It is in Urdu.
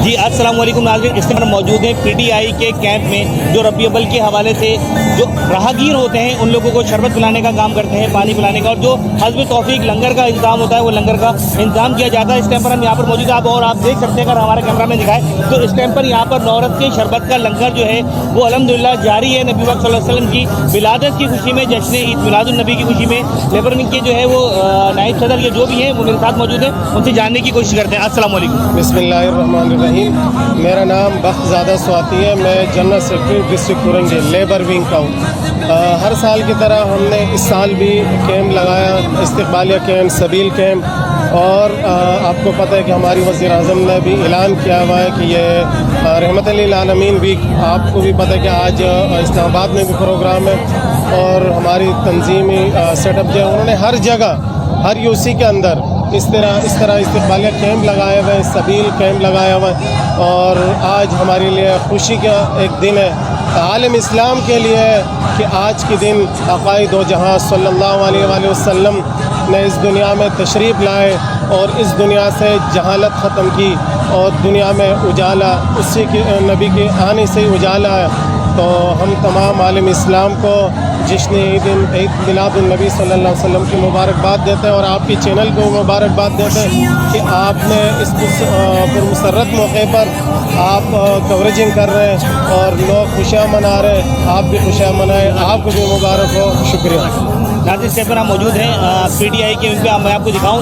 جی السلام علیکم ناظرین، اس میں موجود ہیں پی ٹی آئی کے کیمپ میں، جو ربیع الاول کے حوالے سے جو راہگیر ہوتے ہیں ان لوگوں کو شربت پلانے کا کام کرتے ہیں، پانی پلانے کا، اور جو حسب توفیق لنگر کا انتظام ہوتا ہے وہ لنگر کا انتظام کیا جاتا ہے۔ اس ٹائم پر ہم یہاں پر موجود ہیں، آپ دیکھ سکتے ہیں، اگر ہمارے کیمرہ میں دکھائے تو اس ٹائم پر یہاں پر نورت کے شربت کا لنگر جو ہے وہ الحمدللہ جاری ہے۔ نبی پاک صلی اللہ علیہ وسلم کی ولادت کی خوشی میں، جشن عید میلاد النبی کی خوشی میں لیبر ونگ کے جو ہے وہ نائب صدر یا جو بھی ہیں وہ میرے ساتھ موجود ہیں، ان سے جاننے کی کوشش کرتے ہیں۔ السلام علیکم۔ بسم اللہ الرحمن الرحیم۔ میرا نام بخت زادہ سواتی ہے، میں جنرل سیکرٹری ڈسٹرکٹ پورنگی لیبر ونگ کا ہوں۔ ہر سال کی طرح ہم نے اس سال بھی کیمپ لگایا، استقبالیہ کیمپ، سبیل کیمپ، اور آپ کو پتہ ہے کہ ہماری وزیر اعظم نے بھی اعلان کیا ہوا ہے کہ یہ رحمت للعالمین ویک، آپ کو بھی پتہ ہے کہ آج اسلام آباد میں بھی پروگرام ہے، اور ہماری تنظیمی سیٹ اپ جو ہے انہوں نے ہر جگہ، ہر یو سی کے اندر اس طرح استقبالیہ کیمپ لگائے ہوئے ہیں، سبیل کیمپ لگایا ہوا ہے، اور آج ہمارے لیے خوشی کا ایک دن ہے عالم اسلام کے لیے کہ آج کے دن عقائد و جہاں صلی اللہ علیہ وآلہ وسلم نے اس دنیا میں تشریف لائے اور اس دنیا سے جہالت ختم کی اور دنیا میں اجالا، اسی کے نبی کے آنے سے ہی اجالا ہے۔ تو ہم تمام عالم اسلام کو جشن عید میلاد النبی صلی اللہ علیہ وسلم کی مبارکباد دیتے ہیں، اور آپ کی چینل کو مبارکباد دیتے ہیں کہ آپ نے اس پرمسرت موقع پر آپ کوریجنگ کر رہے ہیں اور لوگ خوشیاں منا رہے ہیں، آپ بھی خوشیاں منائیں، آپ کو بھی مبارک ہو۔ شکریہ۔ ناظرین، اس ٹائم پر ہم موجود ہیں پی ٹی آئی کے، ان پہ میں آپ کو دکھاؤں